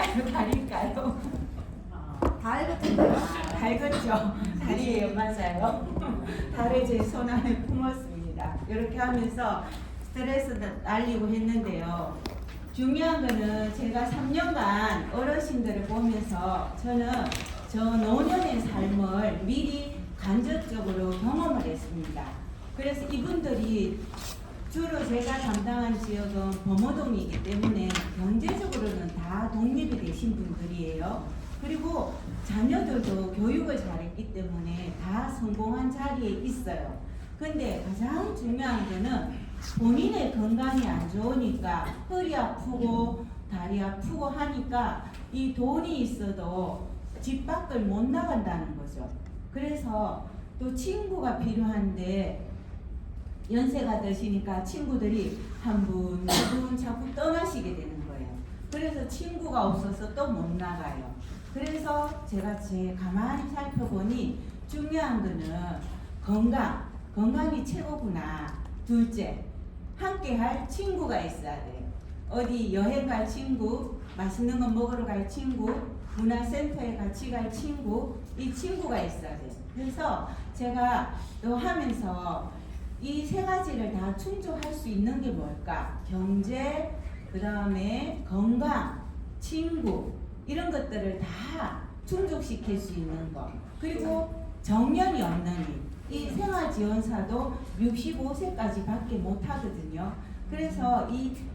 달일까요? 달일까요? 달같은데요? 달겠죠. 달이에요. 맞아요. 달을 제 손 안에 품었습니다. 이렇게 하면서 스트레스도 날리고 했는데요. 중요한 거는 제가 3년간 어르신들을 보면서 저는 저 노년의 삶을 미리 간접적으로 경험을 했습니다. 그래서 이분들이 주로 제가 담당한 지역은 범어동이기 때문에 경제적으로는 다 독립이 되신 분들이에요. 그리고 자녀들도 교육을 잘했기 때문에 다 성공한 자리에 있어요. 근데 가장 중요한 거는 본인의 건강이 안 좋으니까 허리 아프고 다리 아프고 하니까 이 돈이 있어도 집 밖을 못 나간다는 거죠. 그래서 또 친구가 필요한데 연세가 드시니까 친구들이 한 분, 두 분 자꾸 떠나시게 되는 거예요. 그래서 친구가 없어서 또 못 나가요. 그래서 제가 가만히 살펴보니 중요한 거는 건강이 최고구나. 둘째, 함께 할 친구가 있어야 돼요. 어디 여행 갈 친구, 맛있는 거 먹으러 갈 친구, 문화센터에 같이 갈 친구, 이 친구가 있어야 돼요. 그래서 제가 또 하면서 이 세 가지를 다 충족할 수 있는 게 뭘까? 경제, 그 다음에 건강, 친구, 이런 것들을 다 충족시킬 수 있는 것. 그리고 정년이 없는 이 생활지원사도 65세까지 밖에 못 하거든요. 그래서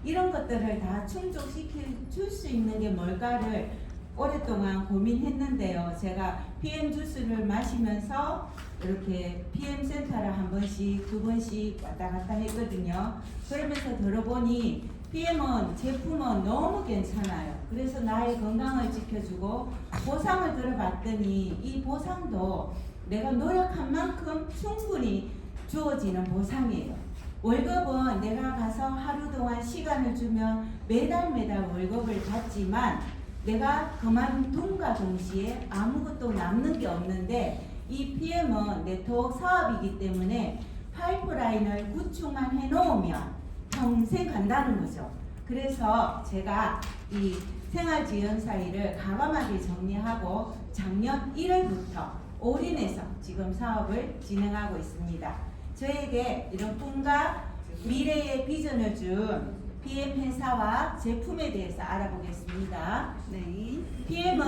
이런 것들을 다 충족시킬 줄 수 있는 게 뭘까를 오랫동안 고민했는데요. 제가 PM 주스를 마시면서 이렇게 PM 센터를 한 번씩, 두 번씩 왔다 갔다 했거든요. 그러면서 들어보니 PM은 제품은 너무 괜찮아요. 그래서 나의 건강을 지켜주고 보상을 들어봤더니 이 보상도 내가 노력한 만큼 충분히 주어지는 보상이에요. 월급은 내가 가서 하루 동안 시간을 주면 매달 월급을 받지만 내가 그만둔과 동시에 아무것도 남는 게 없는데 이 PM은 네트워크 사업이기 때문에 파이프라인을 구축만 해놓으면 평생 간다는 거죠. 그래서 제가 이 생활지원사 일을 과감하게 정리하고 작년 1월부터 올인해서 지금 사업을 진행하고 있습니다. 저에게 이런 꿈과 미래의 비전을 준 PM 회사와 제품에 대해서 알아보겠습니다. 네. PM은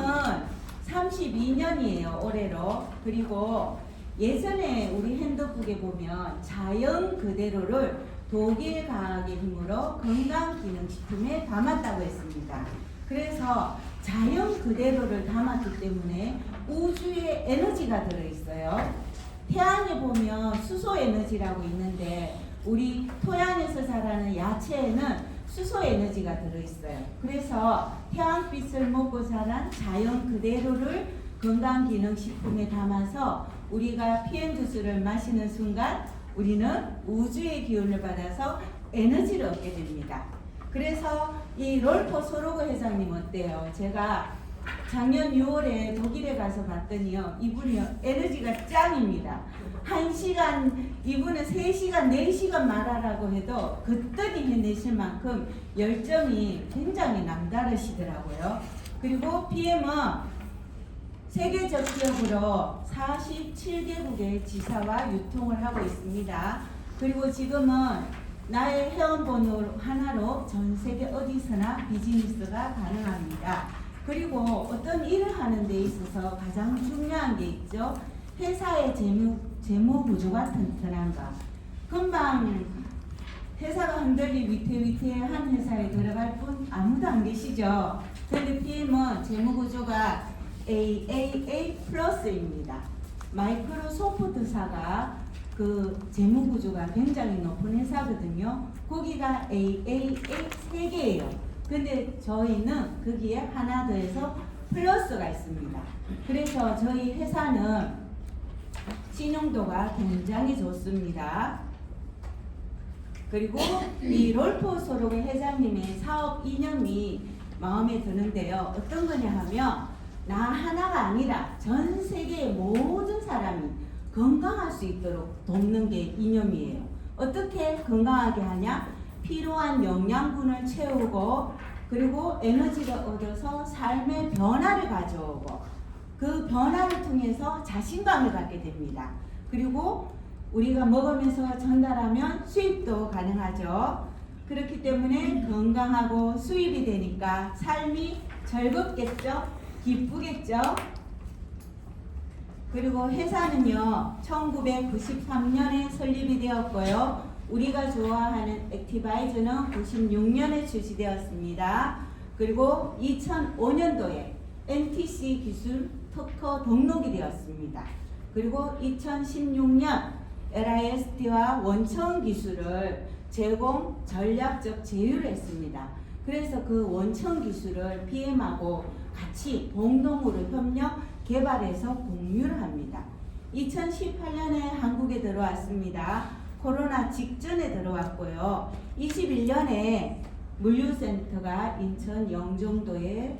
32년이에요, 올해로. 그리고 예전에 우리 핸드북에 보면 자연 그대로를 독일 과학의 힘으로 건강기능식품에 담았다고 했습니다. 그래서 자연 그대로를 담았기 때문에 우주에 에너지가 들어있어요. 태양에 보면 수소 에너지라고 있는데 우리 토양에서 자라는 야채에는 수소 에너지가 들어있어요. 그래서 태양빛을 먹고 자란 자연 그대로를 건강기능식품에 담아서 우리가 PM 주스를 마시는 순간 우리는 우주의 기운을 받아서 에너지를 얻게 됩니다. 그래서 이 롤포 소로그 회장님 어때요? 제가 작년 6월에 독일에 가서 봤더니요, 이분이요 에너지가 짱입니다. 1시간, 이분은 3시간, 4시간 말하라고 해도 그때니 해내실 만큼 열정이 굉장히 남다르시더라고요. 그리고 PM은 세계적 기업으로 47개국의 지사와 유통을 하고 있습니다. 그리고 지금은 나의 회원번호 하나로 전 세계 어디서나 비즈니스가 가능합니다. 그리고 어떤 일을 하는 데 있어서 가장 중요한 게 있죠. 회사의 재무 구조가 튼튼한가. 금방 회사가 흔들리 위태위태한 회사에 들어갈 분 아무도 안 계시죠. 근데 PM은 재무 구조가 AAA 플러스입니다. 마이크로소프트사가 그 재무 구조가 굉장히 높은 회사거든요. 거기가 AAA 3개예요. 근데 저희는 거기에 하나 더해서 플러스가 있습니다. 그래서 저희 회사는 신용도가 굉장히 좋습니다. 그리고 이 롤포 소로그 회장님의 사업 이념이 마음에 드는데요. 어떤 거냐 하면 나 하나가 아니라 전 세계의 모든 사람이 건강할 수 있도록 돕는 게 이념이에요. 어떻게 건강하게 하냐? 필요한 영양분을 채우고 그리고 에너지를 얻어서 삶의 변화를 가져오고 그 변화를 통해서 자신감을 갖게 됩니다. 그리고 우리가 먹으면서 전달하면 수입도 가능하죠. 그렇기 때문에 건강하고 수입이 되니까 삶이 즐겁겠죠? 기쁘겠죠? 그리고 회사는요 1993년에 설립이 되었고요. 우리가 좋아하는 액티바이저는 96년에 출시되었습니다. 그리고 2005년도에 NTC 기술 특허 등록이 되었습니다. 그리고 2016년 LIST와 원천 기술을 제공 전략적 제휴를 했습니다. 그래서 그 원천 기술을 PM하고 같이 공동으로 협력 개발해서 공유를 합니다. 2018년에 한국에 들어왔습니다. 코로나 직전에 들어왔고요. 21년에 물류센터가 인천 영종도에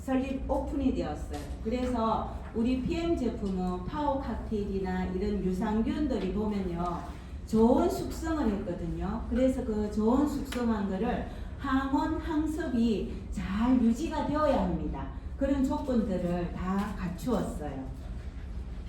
설립 오픈이 되었어요. 그래서 우리 PM 제품은 파워 칵테일이나 이런 유산균들이 보면요 좋은 숙성을 했거든요. 그래서 그 좋은 숙성한 거를 항원 항습이 잘 유지가 되어야 합니다. 그런 조건들을 다 갖추었어요.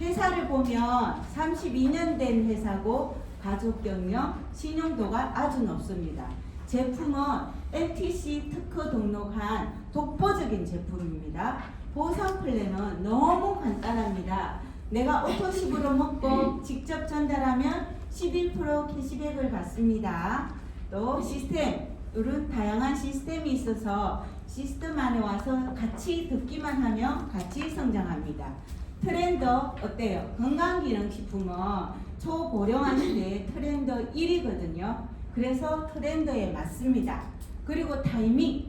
회사를 보면 32년 된 회사고 가족경영 신용도가 아주 높습니다. 제품은 NTC 특허 등록한 독보적인 제품입니다. 보상 플랜은 너무 간단합니다. 내가 오토십으로 먹고 직접 전달하면 11% 캐시백을 받습니다. 또 시스템, 이런 다양한 시스템이 있어서 시스템 안에 와서 같이 듣기만 하면 같이 성장합니다. 트렌드 어때요? 건강기능식품은 초고령화 시대의 트렌드 1위거든요. 그래서 트렌드에 맞습니다. 그리고 타이밍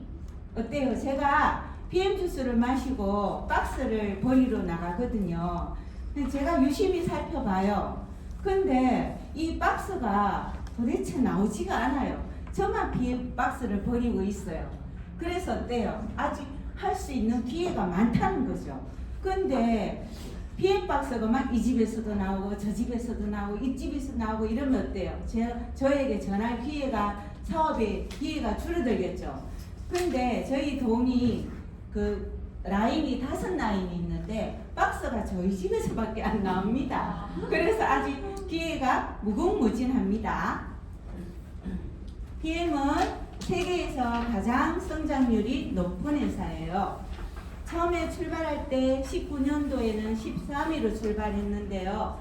어때요? 제가 PM 주스를 마시고 박스를 버리러 나가거든요. 근데 제가 유심히 살펴봐요. 근데 이 박스가 도대체 나오지가 않아요. 저만 PM 박스를 버리고 있어요. 그래서 어때요? 아직 할 수 있는 기회가 많다는 거죠. 근데 PM 박스가 막 이 집에서도 나오고 저 집에서도 나오고 이 집에서 나오고 이러면 어때요? 저에게 전할 기회가 사업의 기회가 줄어들겠죠. 근데 저희 동이 그 라인이 5라인이 있는데 박스가 저희 집에서밖에 안 나옵니다. 그래서 아직 기회가 무궁무진합니다. PM은 세계에서 가장 성장률이 높은 회사예요. 처음에 출발할 때 19년도에는 13위로 출발했는데요.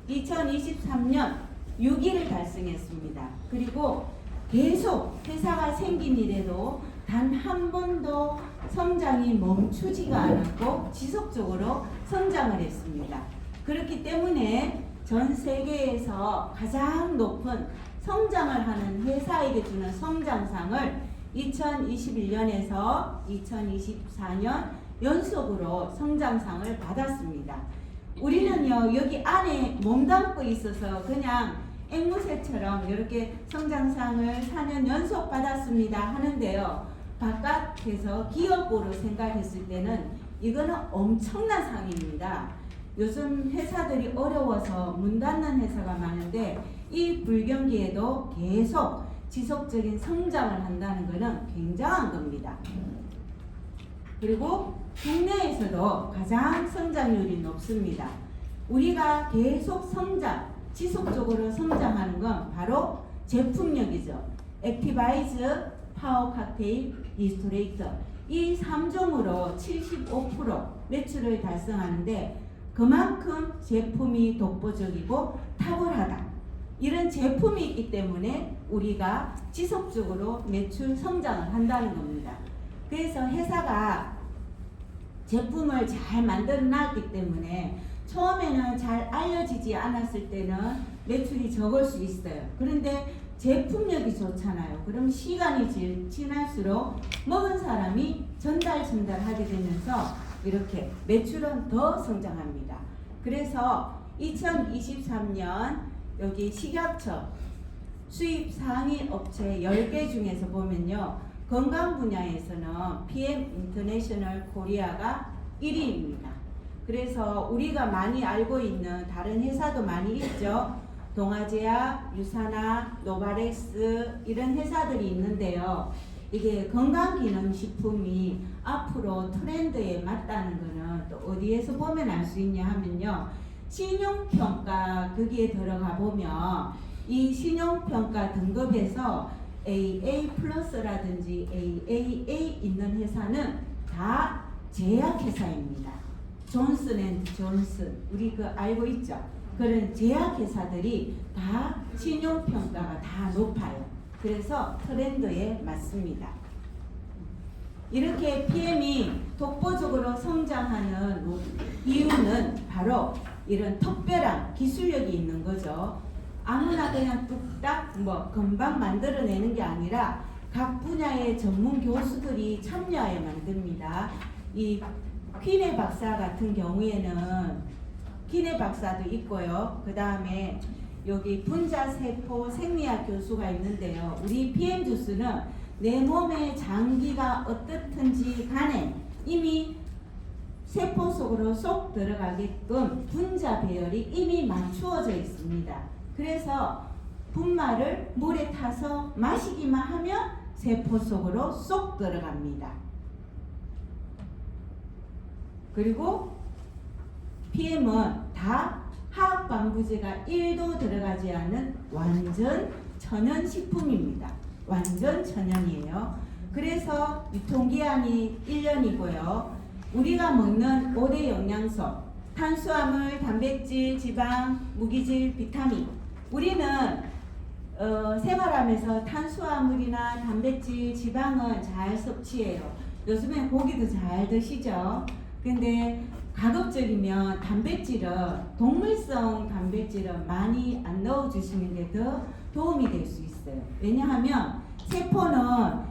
2023년 6위를 달성했습니다. 그리고 계속 회사가 생긴 이래로 단 한 번도 성장이 멈추지가 않았고 지속적으로 성장을 했습니다. 그렇기 때문에 전 세계에서 가장 높은 성장을 하는 회사에게 주는 성장상을 2021년에서 2024년 연속으로 성장상을 받았습니다. 우리는요 여기 안에 몸담고 있어서 그냥 앵무새처럼 이렇게 성장상을 4년 연속 받았습니다 하는데요. 바깥에서 기업으로 생각했을 때는 이거는 엄청난 상입니다. 요즘 회사들이 어려워서 문 닫는 회사가 많은데 이 불경기에도 계속 지속적인 성장을 한다는 것은 굉장한 겁니다. 그리고 국내에서도 가장 성장률이 높습니다. 우리가 계속 성장, 지속적으로 성장하는 건 바로 제품력이죠. 액티바이즈, 파워 칵테일, 이스토레이터 이 3종으로 75% 매출을 달성하는데 그만큼 제품이 독보적이고 탁월하다. 이런 제품이 있기 때문에 우리가 지속적으로 매출 성장을 한다는 겁니다. 그래서 회사가 제품을 잘 만들어 놨기 때문에 처음에는 잘 알려지지 않았을 때는 매출이 적을 수 있어요. 그런데 제품력이 좋잖아요. 그럼 시간이 지날수록 먹은 사람이 전달하게 되면서 이렇게 매출은 더 성장합니다. 그래서 2023년 여기 식약처 수입 상위 업체 10개 중에서 보면요. 건강 분야에서는 PM 인터내셔널 코리아가 1위입니다. 그래서 우리가 많이 알고 있는 다른 회사도 많이 있죠. 동아제약, 유사나, 노바렉스 이런 회사들이 있는데요. 이게 건강기능식품이 앞으로 트렌드에 맞다는 거는 또 어디에서 보면 알 수 있냐 하면요. 신용평가 거기에 들어가 보면 이 신용평가 등급에서 AA 플러스라든지 AAA 있는 회사는 다 제약회사입니다. 존슨앤존슨 우리 그 알고 있죠? 그런 제약회사들이 다 신용평가가 다 높아요. 그래서 트렌드에 맞습니다. 이렇게 PM이 독보적으로 성장하는 이유는 바로 이런 특별한 기술력이 있는 거죠. 아무나 그냥 뚝딱 뭐 금방 만들어내는 게 아니라 각 분야의 전문 교수들이 참여하여 만듭니다. 이 퀴네 박사 같은 경우에는 퀴네 박사도 있고요. 그 다음에 여기 분자세포 생리학 교수가 있는데요. 우리 PM 주스는 내 몸의 장기가 어떻든지 간에 이미 세포 속으로 쏙 들어가게끔 분자 배열이 이미 맞추어져 있습니다. 그래서 분말을 물에 타서 마시기만 하면 세포 속으로 쏙 들어갑니다. 그리고 PM은 다 화학 방부제가 1도 들어가지 않은 완전 천연 식품입니다. 완전 천연이에요. 그래서 유통기한이 1년이고요. 우리가 먹는 5대 영양소, 탄수화물, 단백질, 지방, 무기질, 비타민. 우리는 생활하면서 탄수화물이나 단백질, 지방은 잘 섭취해요. 요즘엔 고기도 잘 드시죠? 근데 가급적이면 단백질은 동물성 단백질은 많이 안 넣어주시는 게 더 도움이 될 수 있어요. 왜냐하면 세포는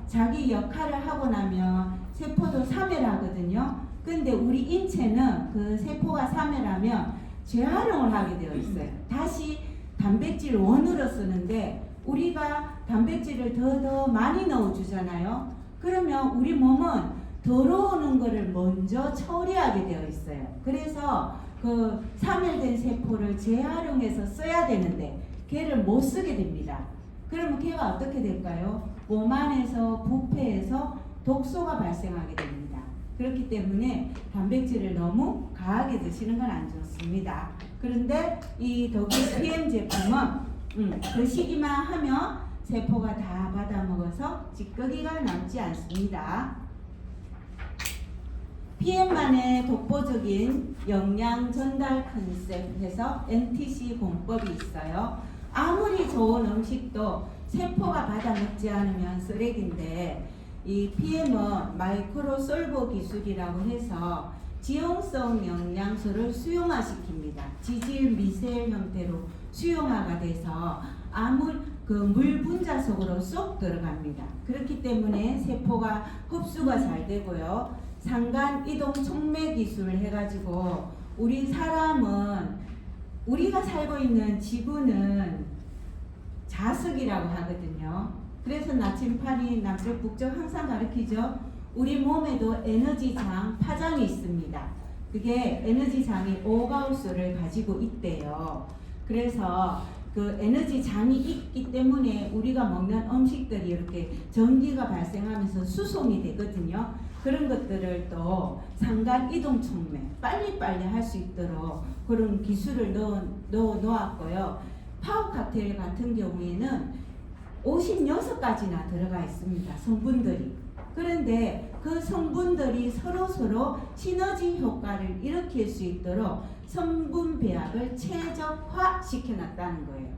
자기 역할을 하고 나면 세포도 사멸하거든요. 근데 우리 인체는 그 세포가 사멸하면 재활용을 하게 되어 있어요. 다시 단백질 원으로 쓰는데 우리가 단백질을 더 많이 넣어주잖아요. 그러면 우리 몸은 들어오는 거를 먼저 처리하게 되어 있어요. 그래서 그 사멸된 세포를 재활용해서 써야 되는데 걔를 못 쓰게 됩니다. 그러면 걔가 어떻게 될까요? 몸 안에서 부패해서 독소가 발생하게 됩니다. 그렇기 때문에 단백질을 너무 과하게 드시는 건 안 좋습니다. 그런데 이 더블 PM 제품은 드시기만 하면 세포가 다 받아먹어서 찌꺼기가 남지 않습니다. PM만의 독보적인 영양 전달 컨셉에서 NTC 공법이 있어요. 아무리 좋은 음식도 세포가 받아먹지 않으면 쓰레기인데 이 PM은 마이크로 솔버 기술이라고 해서 지용성 영양소를 수용화시킵니다. 지질 미셀 형태로 수용화가 돼서 그 물 분자 속으로 쏙 들어갑니다. 그렇기 때문에 세포가 흡수가 잘 되고요. 상간 이동 촉매 기술 해가지고 우리 사람은 우리가 살고 있는 지구는 자석이라고 하거든요. 그래서 나침판이 남쪽 북쪽 항상 가르치죠. 우리 몸에도 에너지장 파장이 있습니다. 그게 에너지장이 5가우스를 가지고 있대요. 그래서 그 에너지장이 있기 때문에 우리가 먹는 음식들이 이렇게 전기가 발생하면서 수송이 되거든요. 그런 것들을 또 상간 이동 촉매 빨리빨리 할 수 있도록 그런 기술을 넣어 놓았고요. 파워 칵테일 같은 경우에는 56가지나 들어가 있습니다. 성분들이. 그런데 그 성분들이 서로 시너지 효과를 일으킬 수 있도록 성분 배합을 최적화 시켜놨다는 거예요.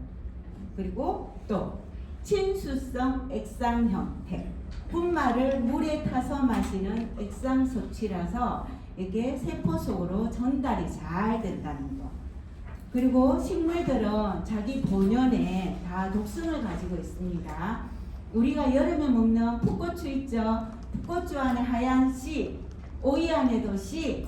그리고 또 친수성 액상 형태. 분말을 물에 타서 마시는 액상 섭취라서 이게 세포 속으로 전달이 잘 된다는 거. 그리고 식물들은 자기 본연에 다 독성을 가지고 있습니다. 우리가 여름에 먹는 풋고추 있죠? 풋고추 안에 하얀 씨, 오이 안에도 씨,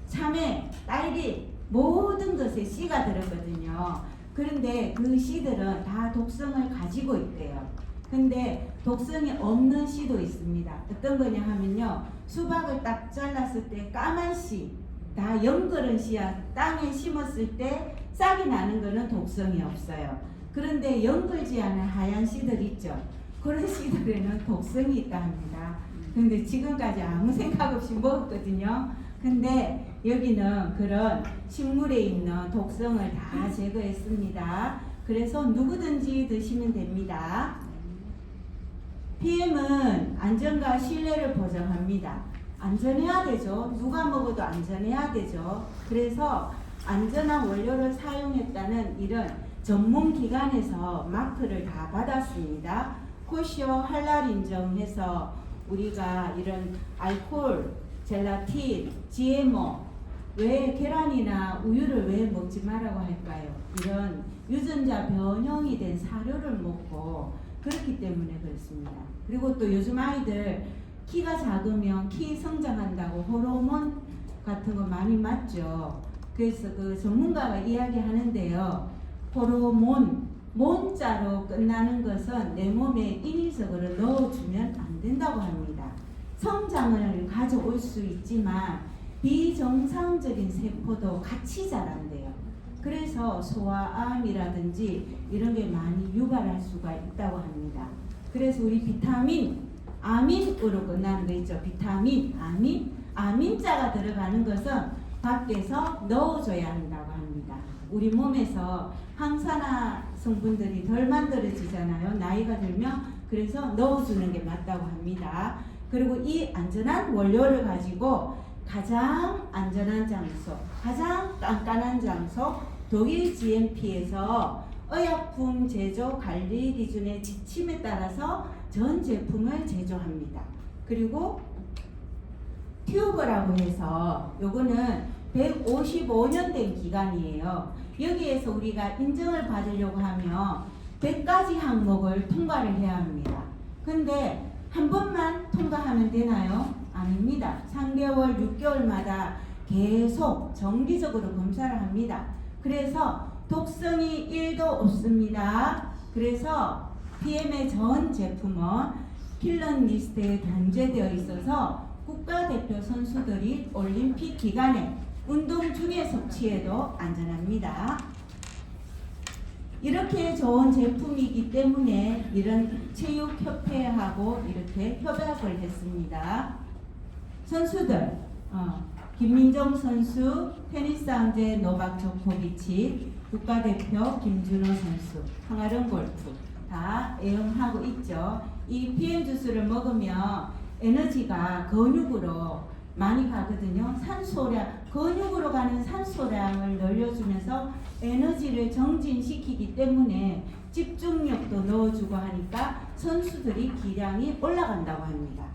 참외, 딸기 모든 것에 씨가 들었거든요. 그런데 그 씨들은 다 독성을 가지고 있대요. 근데 독성이 없는 씨도 있습니다. 어떤 거냐 하면요. 수박을 딱 잘랐을 때 까만 씨, 다 연그른 씨야. 땅에 심었을 때 싹이 나는 거는 독성이 없어요. 그런데 연글지 않은 하얀 씨들 있죠. 그런 씨들에는 독성이 있다 합니다. 근데 지금까지 아무 생각 없이 먹었거든요. 근데 여기는 그런 식물에 있는 독성을 다 제거했습니다. 그래서 누구든지 드시면 됩니다. PM은 안전과 신뢰를 보장합니다. 안전해야 되죠. 누가 먹어도 안전해야 되죠. 그래서 안전한 원료를 사용했다는 이런 전문 기관에서 마크를 다 받았습니다. 코시오 할랄 인정해서 우리가 이런 알코올, 젤라틴, GMO, 왜 계란이나 우유를 왜 먹지 말라고 할까요? 이런 유전자 변형이 된 사료를 먹고 그렇기 때문에 그렇습니다. 그리고 또 요즘 아이들 키가 작으면 키 성장한다고 호르몬 같은 거 많이 맞죠. 그래서 그 전문가가 이야기하는데요. 호르몬, 몬자로 끝나는 것은 내 몸에 인위적으로 넣어주면 안 된다고 합니다. 성장을 가져올 수 있지만 비정상적인 세포도 같이 자란대요. 그래서 소아암이라든지 이런 게 많이 유발할 수가 있다고 합니다. 그래서 우리 비타민, 아민으로 끝나는 거 있죠. 비타민, 아민자가 들어가는 것은 밖에서 넣어줘야 한다고 합니다. 우리 몸에서 항산화 성분들이 덜 만들어지잖아요. 나이가 들면. 그래서 넣어주는 게 맞다고 합니다. 그리고 이 안전한 원료를 가지고 가장 안전한 장소, 가장 깐깐한 장소, 독일 GMP에서 의약품 제조 관리 기준의 지침에 따라서 전 제품을 제조합니다. 그리고 튜브라고 해서 요거는 155년 된 기간이에요. 여기에서 우리가 인정을 받으려고 하면 100가지 항목을 통과를 해야 합니다. 근데 한 번만 통과하면 되나요? 아닙니다. 3개월, 6개월마다 계속 정기적으로 검사를 합니다. 그래서 독성이 1도 없습니다. 그래서 PM의 전 제품은 필런 리스트에 단죄되어 있어서 국가대표 선수들이 올림픽 기간에 운동 중에 섭취해도 안전합니다. 이렇게 좋은 제품이기 때문에 이런 체육협회하고 이렇게 협약을 했습니다. 선수들, 김민정 선수, 테니스 황제 노박 조코비치, 국가대표 김준호 선수, 황아름 골프 다 애용하고 있죠. 이 PM 주스를 먹으면 에너지가 근육으로 많이 가거든요. 산소량, 근육으로 가는 산소량을 늘려주면서 에너지를 정진시키기 때문에 집중력도 넣어주고 하니까 선수들이 기량이 올라간다고 합니다.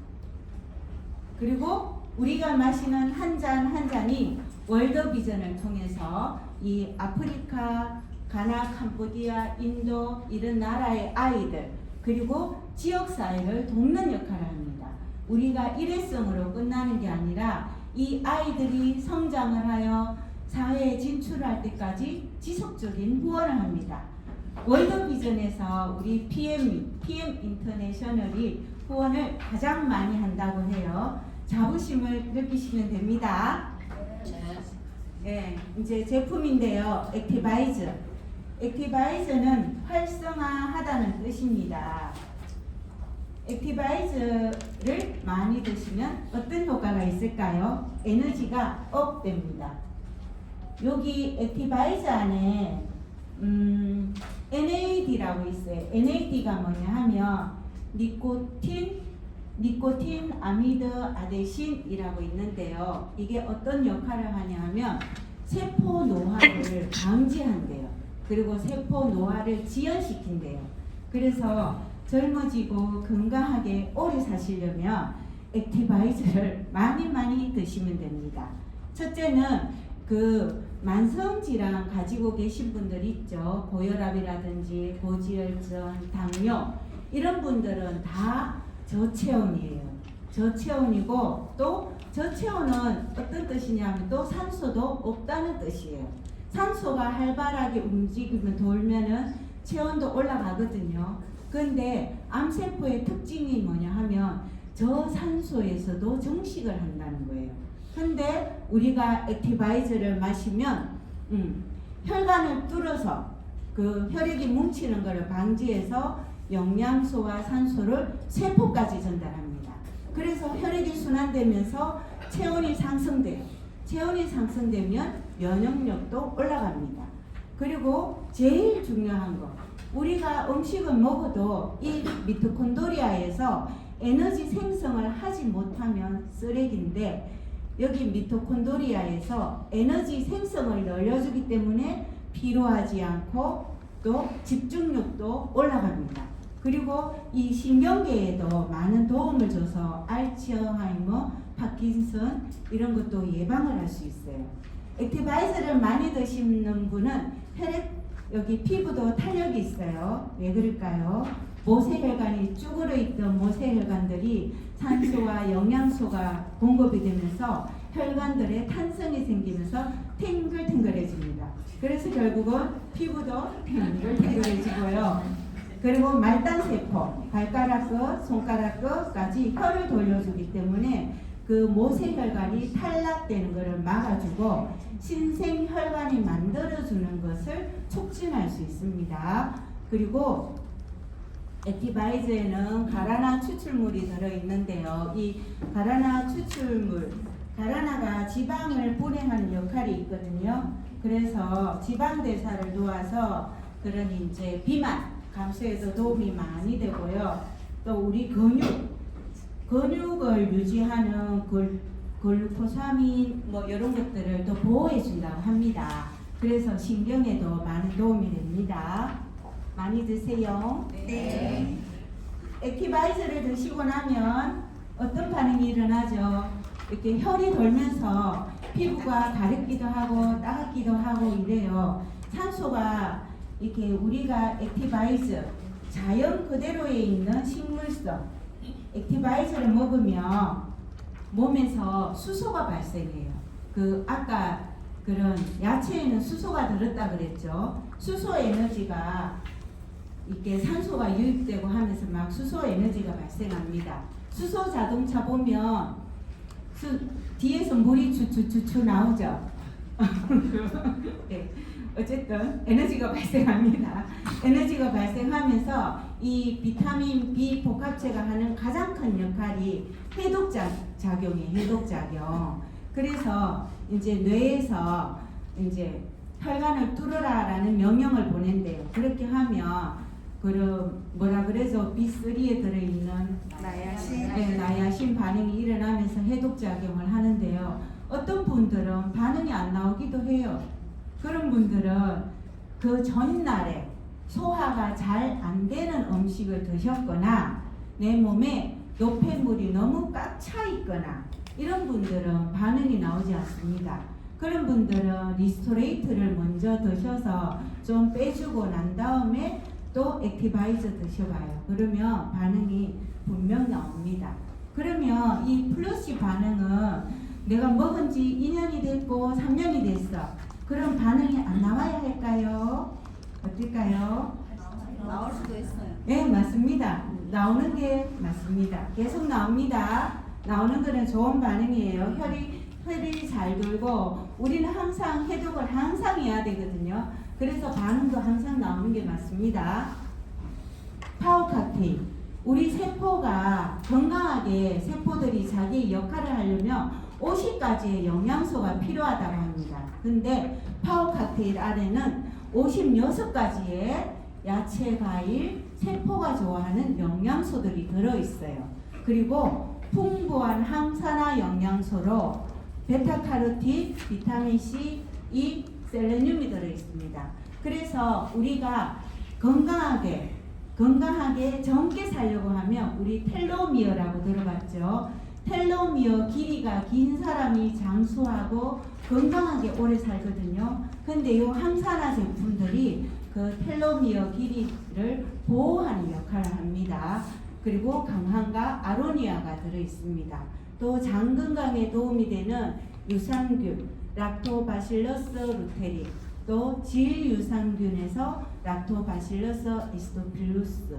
그리고 우리가 마시는 한 잔 한 잔이 월드비전을 통해서 이 아프리카, 가나, 캄보디아, 인도 이런 나라의 아이들 그리고 지역사회를 돕는 역할을 합니다. 우리가 일회성으로 끝나는 게 아니라 이 아이들이 성장을 하여 사회에 진출할 때까지 지속적인 후원을 합니다. 월드비전에서 우리 PM 인터내셔널이 후원을 가장 많이 한다고 해요. 자부심을 느끼시면 됩니다. 네, 이제 제품인데요. 액티바이저. 액티바이저는 활성화하다는 뜻입니다. 액티바이저를 많이 드시면 어떤 효과가 있을까요? 에너지가 업됩니다. 여기 액티바이저 안에 NAD라고 있어요. NAD가 뭐냐 하면 니코틴 아미드 아데신이라고 있는데요. 이게 어떤 역할을 하냐 하면 세포 노화를 방지한대요. 그리고 세포 노화를 지연시킨대요. 그래서 젊어지고 건강하게 오래 사시려면 액티바이저를 많이 드시면 됩니다. 첫째는 그 만성질환 가지고 계신 분들 있죠. 고혈압이라든지 고지혈증, 당뇨 이런 분들은 다 저체온이에요. 저체온이고 또 저체온은 어떤 뜻이냐면 또 산소도 없다는 뜻이에요. 산소가 활발하게 움직이면 돌면은 체온도 올라가거든요. 근데 암세포의 특징이 뭐냐 하면 저산소에서도 정식을 한다는 거예요. 근데 우리가 액티바이저를 마시면 혈관을 뚫어서 그 혈액이 뭉치는 것을 방지해서 영양소와 산소를 세포까지 전달합니다. 그래서 혈액이 순환되면서 체온이 상승돼요. 체온이 상승되면 면역력도 올라갑니다. 그리고 제일 중요한 거, 우리가 음식을 먹어도 이 미토콘드리아에서 에너지 생성을 하지 못하면 쓰레기인데, 여기 미토콘드리아에서 에너지 생성을 늘려주기 때문에 피로하지 않고 또 집중력도 올라갑니다. 그리고 이 신경계에도 많은 도움을 줘서 알츠하이머, 파킨슨 이런 것도 예방을 할 수 있어요. 액티바이저를 많이 드시는 분은 혈액, 여기 피부도 탄력이 있어요. 왜 그럴까요? 모세혈관이 쭈그러 있던 모세혈관들이 산소와 영양소가 공급이 되면서 혈관들에 탄성이 생기면서 탱글탱글해집니다. 그래서 결국은 피부도 탱글탱글해지고요. 그리고 말단세포, 발가락 끝, 손가락 끝까지 혈을 돌려주기 때문에 그 모세혈관이 탈락되는 것을 막아주고 신생혈관이 만들어주는 것을 촉진할 수 있습니다. 그리고 액티바이저에는 가라나 추출물이 들어있는데요. 이 가라나 추출물, 가라나가 지방을 분해하는 역할이 있거든요. 그래서 지방 대사를 도와서 그런 이제 비만 감소에도 도움이 많이 되고요. 또 우리 근육을 유지하는 글루코사민 뭐 이런 것들을 또 보호해 준다고 합니다. 그래서 신경에도 많은 도움이 됩니다. 많이 드세요. 네. 액티바이저를 드시고 나면 어떤 반응이 일어나죠? 이렇게 혈이 돌면서 피부가 가렵기도 하고 따갑기도 하고 이래요. 산소가 이렇게 우리가 액티바이저, 자연 그대로에 있는 식물성 액티바이저를 먹으면 몸에서 수소가 발생해요. 그 아까 그런 야채에는 수소가 들었다 그랬죠. 수소 에너지가 이렇게 산소가 유입되고 하면서 막 수소 에너지가 발생합니다. 수소 자동차 보면 뒤에서 물이 추추추추 나오죠. 네. 어쨌든 에너지가 발생합니다. 에너지가 발생하면서 이 비타민 B 복합체가 하는 가장 큰 역할이 해독작용이에요. 해독작용. 그래서 이제 뇌에서 이제 혈관을 뚫으라라는 명령을 보낸대요. 그렇게 하면 그럼 뭐라 그래서 B3에 들어있는 나야신. 네, 나야신 반응이 일어나면서 해독작용을 하는데요. 어떤 분들은 반응이 안 나오기도 해요. 그런 분들은 그 전날에 소화가 잘 안 되는 음식을 드셨거나 내 몸에 노폐물이 너무 꽉 차 있거나 이런 분들은 반응이 나오지 않습니다. 그런 분들은 리스토레이트를 먼저 드셔서 좀 빼주고 난 다음에 또 액티바이저 드셔봐요. 그러면 반응이 분명 나옵니다. 그러면 이 플러시 반응은 내가 먹은 지 2년이 됐고 3년이 됐어. 그럼 반응이 안 나와야 할까요? 어떨까요? 나올 수도 있어요. 네, 맞습니다. 나오는 게 맞습니다. 계속 나옵니다. 나오는 거는 좋은 반응이에요. 혈이 잘 돌고 우리는 항상 해독을 항상 해야 되거든요. 그래서 반응도 항상 나오는 게 맞습니다. 파워 칵테일. 우리 세포가 건강하게 세포들이 자기 역할을 하려면 50가지의 영양소가 필요하다고 합니다. 근데 파워 칵테일 안에는 56가지의 야채, 과일, 세포가 좋아하는 영양소들이 들어있어요. 그리고 풍부한 항산화 영양소로 베타카로틴, 비타민C, E, 셀레늄이 들어있습니다. 그래서 우리가 건강하게 젊게 살려고 하면 우리 텔로미어라고 들어봤죠. 텔로미어 길이가 긴 사람이 장수하고 건강하게 오래 살거든요. 근데 이 항산화 제품들이 그 텔로미어 길이를 보호하는 역할을 합니다. 그리고 강황과 아로니아가 들어있습니다. 또 장 건강에 도움이 되는 유산균, 락토바실러스 루테리, 또 질유산균에서 락토바실러스 이스토필루스.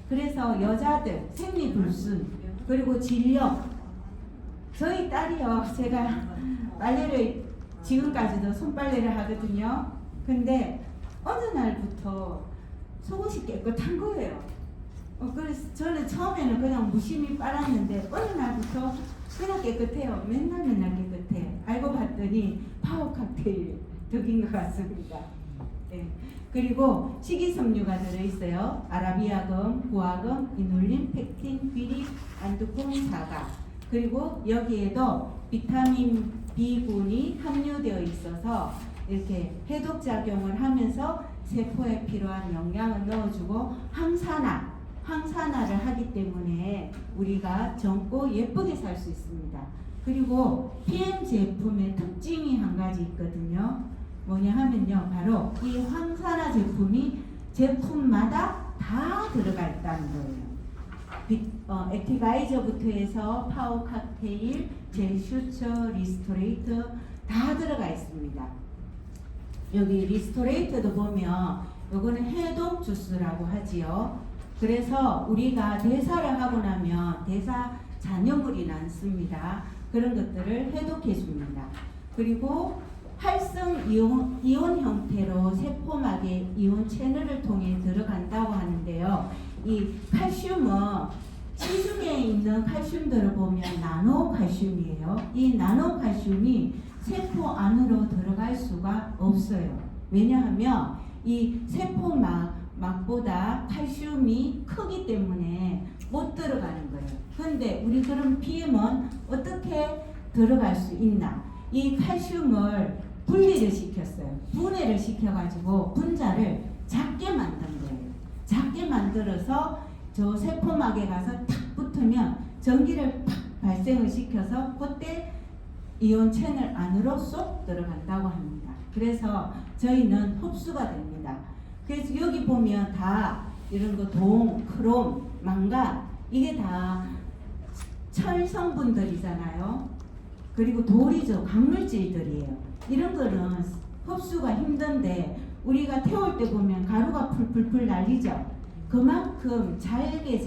그래서 여자들 생리불순 그리고 질염. 저희 딸이요, 제가 빨래를 지금까지도 손빨래를 하거든요. 근데 어느 날부터 속옷이 깨끗한 거예요. 그래서 저는 처음에는 그냥 무심히 빨았는데 어느 날부터 그냥 깨끗해요. 맨날 깨끗해요. 알고 봤더니 파워 칵테일 덕인 것 같습니다. 네. 그리고 식이섬유가 들어있어요. 아라비아금, 구아금, 이눌린, 펙틴, 귀리, 안두콩, 사과. 그리고 여기에도 비타민 B군이 함유되어 있어서 이렇게 해독 작용을 하면서 세포에 필요한 영양을 넣어주고 항산화를 하기 때문에 우리가 젊고 예쁘게 살 수 있습니다. 그리고 PM 제품의 특징이 한 가지 있거든요. 뭐냐 하면요, 바로 이 항산화 제품이 제품마다 다 들어가 있다는 거예요. 액티바이저부터 해서 파워 칵테일, 젤 슈처, 리스토레이터 다 들어가 있습니다. 여기 리스토레이터도 보면 요거는 해독 주스라고 하지요. 그래서 우리가 대사를 하고 나면 대사 잔여물이 남습니다. 그런 것들을 해독해 줍니다. 그리고 활성 이온 형태로 세포막의 이온 채널을 통해 들어간다고 하는데요. 이 칼슘은 시중에 있는 칼슘들을 보면 나노 칼슘이에요. 이 나노 칼슘이 세포 안으로 들어갈 수가 없어요. 왜냐하면 이 세포막보다 칼슘이 크기 때문에 못 들어가는 거예요. 그런데 우리 그럼 PM은 어떻게 들어갈 수 있나? 이 칼슘을 분리를 시켰어요. 분해를 시켜가지고 분자를 작게 만든 거예요. 작게 만들어서 저 세포막에 가서 탁 붙으면 전기를 팍 발생을 시켜서 그때 이온 채널 안으로 쏙 들어간다고 합니다. 그래서 저희는 흡수가 됩니다. 그래서 여기 보면 다 이런 거 동, 크롬, 망간 이게 다 철 성분들이잖아요. 그리고 돌이죠. 강물질들이에요. 이런 거는 흡수가 힘든데 우리가 태울 때 보면 가루가 풀풀풀 날리죠. 그만큼 잘게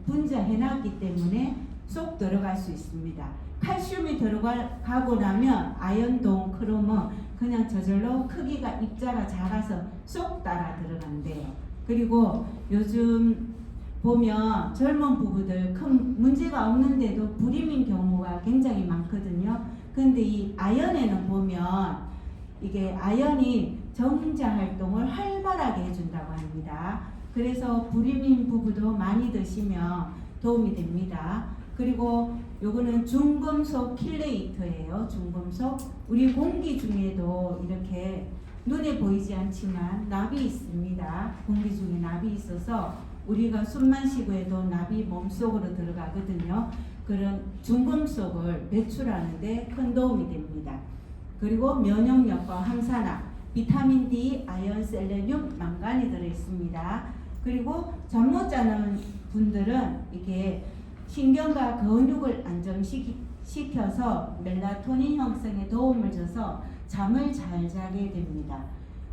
분자해 놨기 때문에 쏙 들어갈 수 있습니다. 칼슘이 들어가고 나면 아연동, 크롬은 그냥 저절로 크기가 입자가 작아서 쏙 따라 들어간대요. 그리고 요즘 보면 젊은 부부들 큰 문제가 없는데도 불임인 경우가 굉장히 많거든요. 근데 이 아연에는 보면 이게 아연이 정자 활동을 활발하게 해준다고 합니다. 그래서 불임인 부부도 많이 드시면 도움이 됩니다. 그리고 요거는 중금속 킬레이터예요. 중금속. 우리 공기 중에도 이렇게 눈에 보이지 않지만 납이 있습니다. 공기 중에 납이 있어서 우리가 숨만 쉬고 해도 납이 몸속으로 들어가거든요. 그런 중금속을 배출하는 데 큰 도움이 됩니다. 그리고 면역력과 항산화, 비타민 D, 아연, 셀레늄, 망간이 들어있습니다. 그리고 잠 못 자는 분들은 이게 신경과 근육을 안정시켜서 멜라토닌 형성에 도움을 줘서 잠을 잘 자게 됩니다.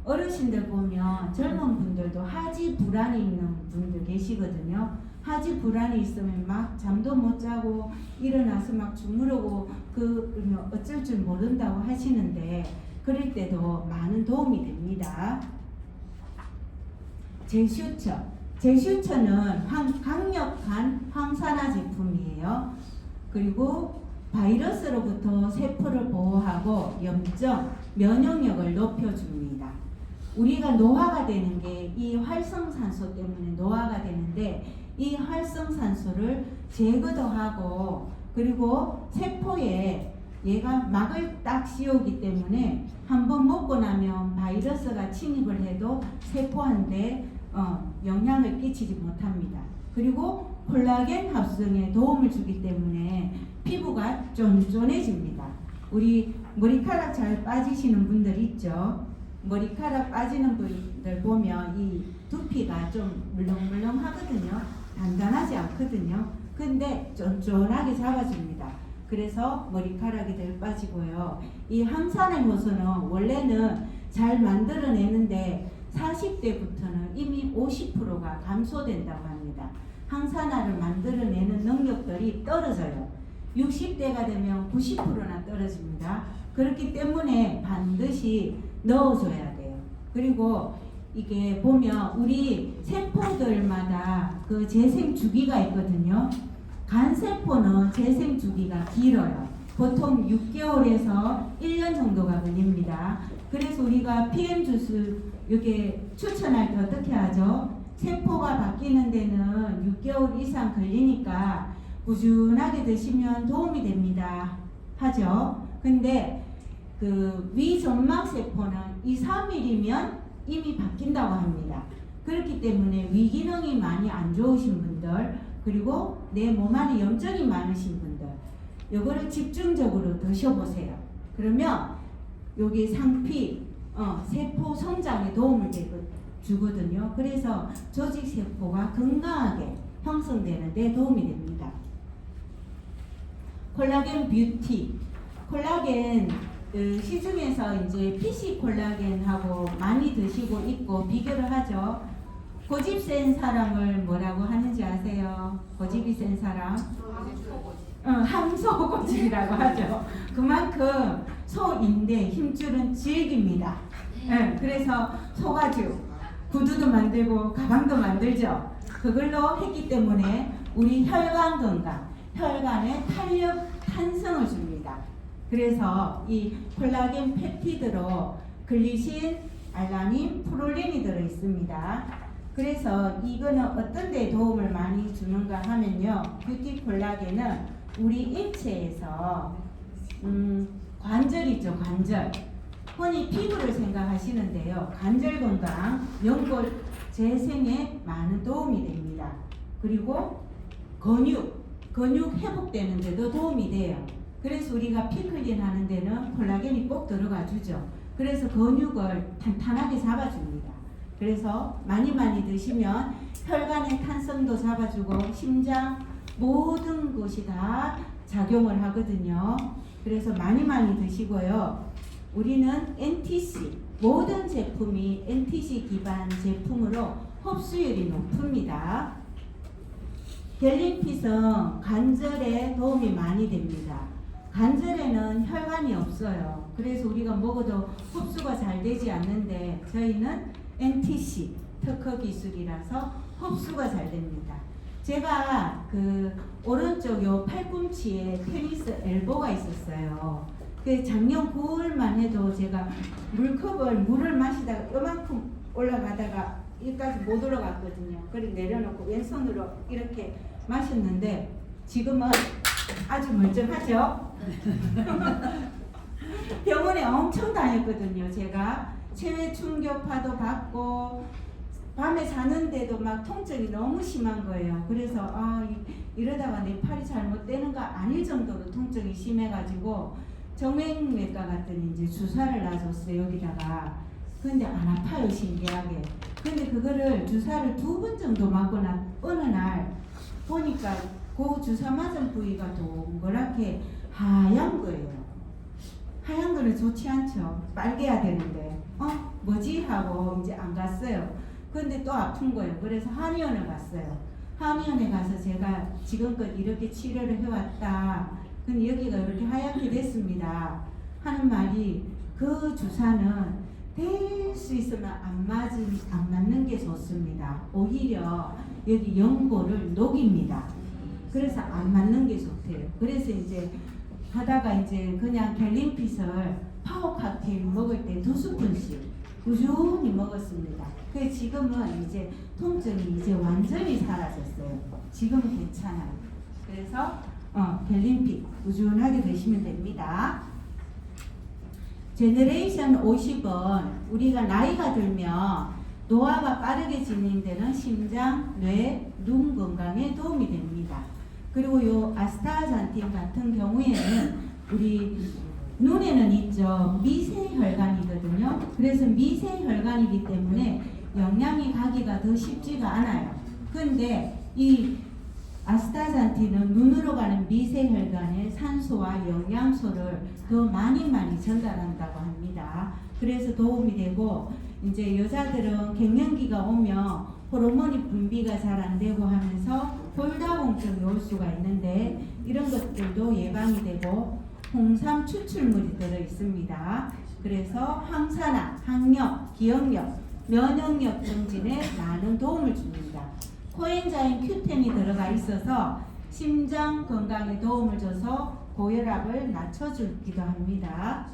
어르신들 보면 젊은 분들도 하지 불안이 있는 분들 계시거든요. 하지 불안이 있으면 막 잠도 못 자고 일어나서 막 주무르고 어쩔 줄 모른다고 하시는데 그럴 때도 많은 도움이 됩니다. 젤슈처는 강력한 항산화 제품이에요. 그리고 바이러스로부터 세포를 보호하고 염증, 면역력을 높여줍니다. 우리가 노화가 되는 게 이 활성산소 때문에 노화가 되는데 이 활성산소를 제거도 하고 그리고 세포에 얘가 막을 딱 씌우기 때문에 한번 먹고 나면 바이러스가 침입을 해도 세포한테 영향을 끼치지 못합니다. 그리고 콜라겐 합성에 도움을 주기 때문에 피부가 쫀쫀해집니다. 우리 머리카락 잘 빠지시는 분들 있죠? 머리카락 빠지는 분들 보면 이 두피가 좀 물렁물렁 하거든요. 단단하지 않거든요. 근데 쫀쫀하게 잡아줍니다. 그래서 머리카락이 덜 빠지고요. 이 항산화 효소는 원래는 잘 만들어내는데 40대부터는 이미 50%가 감소된다고 합니다. 항산화를 만들어내는 능력들이 떨어져요. 60대가 되면 90%나 떨어집니다. 그렇기 때문에 반드시 넣어줘야 돼요. 그리고 이게 보면 우리 세포들마다 그 재생 주기가 있거든요. 간 세포는 재생 주기가 길어요. 보통 6개월에서 1년 정도가 걸립니다. 그래서 우리가 PM 주스 이게 추천할 때 어떻게 하죠? 세포가 바뀌는 데는 6개월 이상 걸리니까 꾸준하게 드시면 도움이 됩니다. 하죠. 근데 그 위점막 세포는 2, 3일이면 이미 바뀐다고 합니다. 그렇기 때문에 위기능이 많이 안 좋으신 분들, 그리고 내 몸 안에 염증이 많으신 분들, 요거를 집중적으로 드셔보세요. 그러면 여기 상피, 세포 성장에 도움을 주거든요. 그래서 조직 세포가 건강하게 형성되는 데 도움이 됩니다. 콜라겐 뷰티. 콜라겐 시중에서 이제 PC 콜라겐하고 많이 드시고 있고 비교를 하죠. 고집 센 사람을 뭐라고 하는지 아세요? 고집이 센 사람? 항소고집이라고 하죠. 그만큼 소인데 힘줄은 질깁니다. 그래서 소가죽, 구두도 만들고 가방도 만들죠. 그걸로 했기 때문에 우리 혈관 건강, 혈관에 탄력, 탄성을 줍니다. 그래서 이 콜라겐 펩티드로 글리신, 알라닌, 프롤린이 들어있습니다. 그래서 이거는 어떤 데 도움을 많이 주는가 하면요. 뷰티 콜라겐은 우리 인체에서 관절 있죠. 관절. 흔히 피부를 생각하시는데요. 관절 건강, 연골 재생에 많은 도움이 됩니다. 그리고 근육 회복되는 데도 도움이 돼요. 그래서 우리가 피클린 하는 데는 콜라겐이 꼭 들어가 주죠. 그래서 근육을 탄탄하게 잡아줍니다. 그래서 많이 드시면 혈관의 탄성도 잡아주고 심장 모든 것이 다 작용을 하거든요. 그래서 많이 드시고요. 우리는 NTC, 모든 제품이 NTC 기반 제품으로 흡수율이 높습니다. 갤린핏은 관절에 도움이 많이 됩니다. 관절에는 혈관이 없어요. 그래서 우리가 먹어도 흡수가 잘 되지 않는데 저희는 NTC 특허 기술이라서 흡수가 잘 됩니다. 제가 그 오른쪽 요 팔꿈치에 테니스 엘보가 있었어요. 그 작년 9월만 해도 제가 물을 마시다가 요만큼 올라가다가 여기까지 못 올라갔거든요. 그리고 내려놓고 왼손으로 이렇게 마셨는데 지금은 아주 멀쩡하죠? 병원에 엄청 다녔거든요. 제가 체외 충격파도 받고 밤에 자는데도 막 통증이 너무 심한 거예요. 그래서 이러다가 내 팔이 잘못되는가 아닐 정도로 통증이 심해가지고 정형외과 갔더니 이제 주사를 놔줬어요. 여기다가. 근데 안 아파요. 신기하게. 근데 그거를 주사를 2번 정도 맞고 어느 날 보니까 그 주사 맞은 부위가 동그랗게 하얀 거예요. 하얀 거는 좋지 않죠. 빨개야 되는데 뭐지? 하고 이제 안 갔어요. 근데 또 아픈 거예요. 그래서 한의원을 갔어요. 한의원에 가서 제가 지금껏 이렇게 치료를 해왔다. 근데 여기가 이렇게 하얗게 됐습니다. 하는 말이 그 주사는 될 수 있으면 안 맞는 게 좋습니다. 오히려 여기 연골을 녹입니다. 그래서 안 맞는 게 좋대요. 그래서 이제 하다가 이제 그냥 갤린핏을 파워 칵테일 먹을 때 2스푼씩 꾸준히 먹었습니다. 그래서 지금은 이제 통증이 이제 완전히 사라졌어요. 지금은 괜찮아요. 그래서 갤린핏 꾸준하게 드시면 됩니다. 제너레이션 50은 우리가 나이가 들면 노화가 빠르게 진행되는 심장, 뇌, 눈 건강에 도움이 됩니다. 그리고 요 아스타잔틴 같은 경우에는 우리 눈에는 있죠. 미세혈관이거든요. 그래서 미세혈관이기 때문에 영양이 가기가 더 쉽지가 않아요. 근데 이 아스타잔틴은 눈으로 가는 미세혈관에 산소와 영양소를 더 많이 전달한다고 합니다. 그래서 도움이 되고 이제 여자들은 갱년기가 오면 호르몬이 분비가 잘 안 되고 하면서 골다공증이 올 수가 있는데 이런 것들도 예방이 되고 홍삼 추출물이 들어 있습니다. 그래서 항산화, 항염, 기억력, 면역력 증진에 많은 도움을 줍니다. 코엔자임 Q10이 들어가 있어서 심장 건강에 도움을 줘서 고혈압을 낮춰주기도 합니다.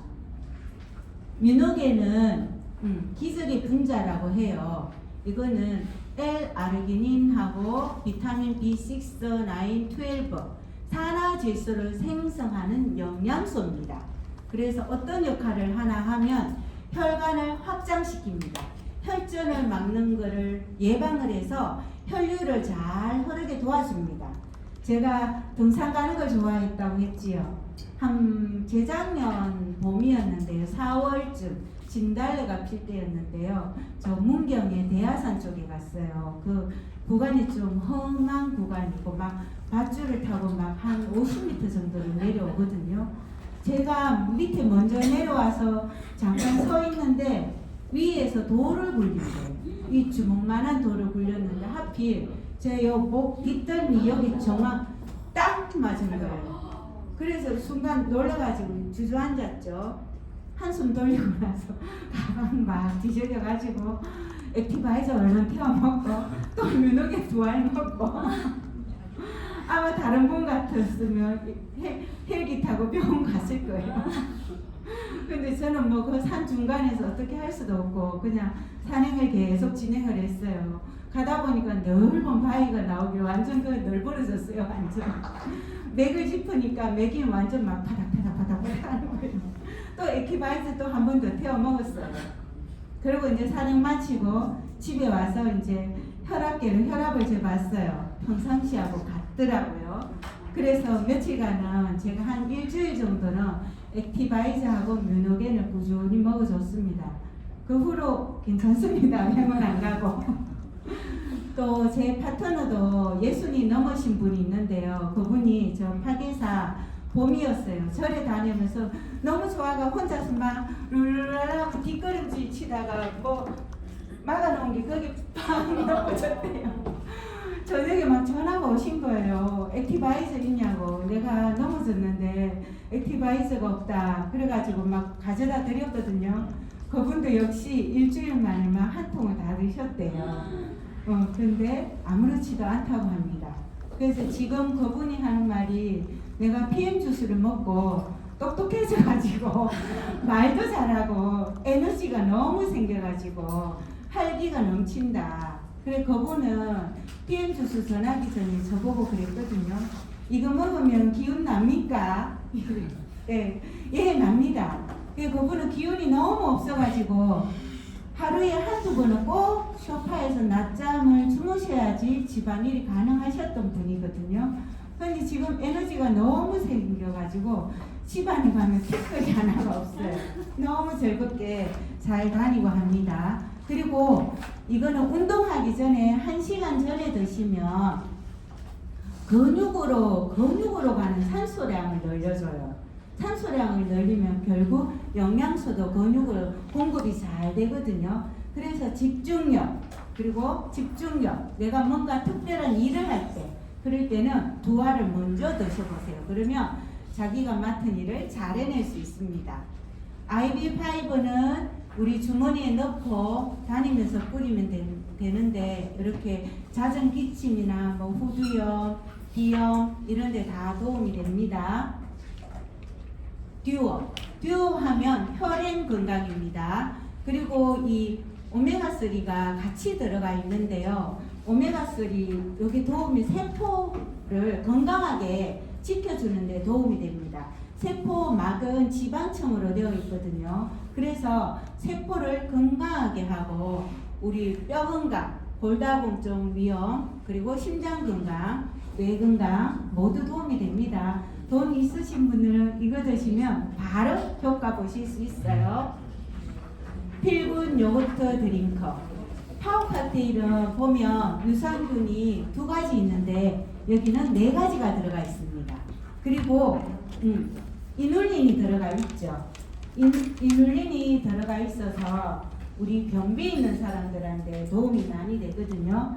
뮤노겐은 기저귀 분자라고 해요. 이거는 L-아르기닌하고 비타민 B6, 9, 12 산화질소를 생성하는 영양소입니다. 그래서 어떤 역할을 하나 하면 혈관을 확장시킵니다. 혈전을 막는 것을 예방을 해서 혈류를 잘 흐르게 도와줍니다. 제가 등산 가는 걸 좋아했다고 했지요. 한 재작년 봄이었는데요. 4월쯤 진달래가 필 때였는데요. 저 문경의 대하산 쪽에 갔어요. 그 구간이 좀 험한 구간이고 막 밧줄을 타고 막 한 50m 정도를 내려오거든요. 제가 밑에 먼저 내려와서 잠깐 서 있는데 위에서 돌을 굴린대요. 이 주먹만한 돌을 굴렸는데 하필 제 목 뒷덜미 여기 정확 딱 맞은 거예요. 그래서 순간 놀라가지고 주저앉았죠. 한숨 돌리고 나서 가방 막 뒤적여가지고 액티바이저 얼른 태워 먹고 또 뮤노겐 2알 먹고 아마 다른 분 같았으면 헬기 타고 병원 갔을 거예요. 근데 저는 뭐 그 산 중간에서 어떻게 할 수도 없고 그냥 산행을 계속 진행을 했어요. 가다 보니까 넓은 바위가 나오길 완전 그 넓어졌어요. 완전 맥을 짚으니까 맥이 완전 막 바닥바닥 하는 거예요. 또 에키바이즈 또 한 번 더 태워 먹었어요. 그리고 이제 산행 마치고 집에 와서 이제 혈압계로 혈압을 재봤어요. 평상시하고 같더라고요. 그래서 며칠간은 제가 한 일주일 정도는 액티바이즈하고 뮤노겐을 꾸준히 먹어줬습니다. 그 후로 괜찮습니다. 병원 안 가고. 또 제 파트너도 60이 넘으신 분이 있는데요. 그분이 저 파괴사 봄이었어요. 절에 다니면서 너무 좋아가 혼자서 막 룰루랄하고 뒷걸음질 치다가 뭐 막아놓은 게 거기 팡 넘어졌대요. 저녁에 막 전화가 오신 거예요. 액티바이저 있냐고. 내가 넘어졌는데 액티바이저가 없다. 그래가지고 막 가져다 드렸거든요. 그분도 역시 일주일 만에 막 한 통을 다 드셨대요. 근데 아무렇지도 않다고 합니다. 그래서 지금 그분이 하는 말이 내가 PM 주스를 먹고 똑똑해져가지고 말도 잘하고 에너지가 너무 생겨가지고 활기가 넘친다. 그래 그분은 PM 주스 전하기 전에 저보고 그랬거든요. 이거 먹으면 기운 납니까? 네, 예 납니다. 그분은 기운이 너무 없어가지고 하루에 한두 번은 꼭 소파에서 낮잠을 주무셔야지 집안일이 가능하셨던 분이거든요. 근데 지금 에너지가 너무 생겨가지고 집안에 가면 특별히 하나가 없어요. 너무 즐겁게 잘 다니고 합니다. 그리고 이거는 운동하기 전에 1시간 전에 드시면 근육으로 가는 산소량을 늘려줘요. 산소량을 늘리면 결국 영양소도 근육으로 공급이 잘 되거든요. 그래서 집중력, 내가 뭔가 특별한 일을 할 때, 그럴 때는 2알을 먼저 드셔보세요. 그러면 자기가 맡은 일을 잘 해낼 수 있습니다. IV5는 우리 주머니에 넣고 다니면서 뿌리면 되는데 이렇게 잦은 기침이나 뭐 후두염, 비염 이런 데 다 도움이 됩니다. 듀오 하면 혈행 건강입니다. 그리고 이 오메가3가 같이 들어가 있는데요. 오메가3 여기 도움이 세포를 건강하게 지켜주는 데 도움이 됩니다. 세포막은 지방층으로 되어 있거든요. 그래서 세포를 건강하게 하고 우리 뼈 건강, 골다공증 위험, 그리고 심장 건강, 뇌 건강 모두 도움이 됩니다. 돈 있으신 분들은 이거 드시면 바로 효과 보실 수 있어요. 필분 요거트 드링크. 파워 칵테일은 보면 유산균이 2가지 있는데 여기는 4가지가 들어가 있습니다. 그리고 이눌린이 들어가 있죠. 이눌린이 들어가 있어서 우리 변비 있는 사람들한테 도움이 많이 되거든요.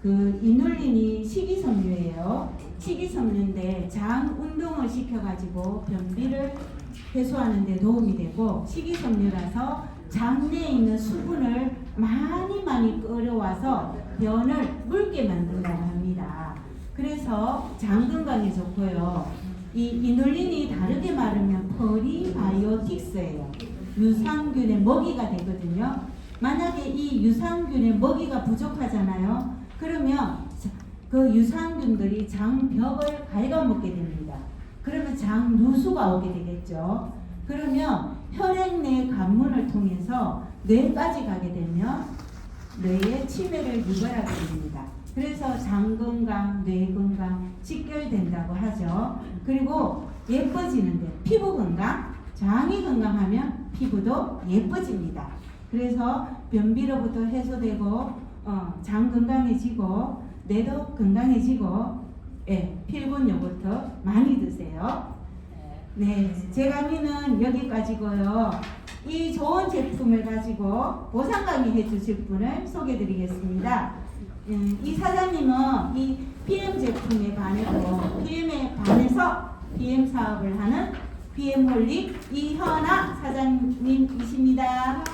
그 이눌린이 식이섬유예요. 식이섬유인데 장 운동을 시켜가지고 변비를 해소하는 데 도움이 되고 식이섬유라서 장 내에 있는 수분을 많이 끓여와서 변을 묽게 만든다고 합니다. 그래서 장 건강에 좋고요. 이 이눌린이 다르게 말하면 프리바이오틱스예요. 유산균의 먹이가 되거든요. 만약에 이 유산균의 먹이가 부족하잖아요. 그러면 그 유산균들이 장벽을 갉아먹게 됩니다. 그러면 장 누수가 오게 되겠죠. 그러면 혈액 내 관문을 통해서 뇌까지 가게 되면 뇌의 치매를 유발하게 됩니다. 그래서 장 건강, 뇌 건강 직결된다고 하죠. 그리고 예뻐지는데 피부 건강, 장이 건강하면 피부도 예뻐집니다. 그래서 변비로부터 해소되고 장 건강해지고 뇌도 건강해지고 필분 요거트 많이 드세요. 네, 제 강의는 여기까지고요. 이 좋은 제품을 가지고 보상 강의 해주실 분을 소개드리겠습니다. 이 사장님은 이 PM 제품에 반해서 PM에 반해서 PM 사업을 하는 PM홀릭 이현아 사장님이십니다.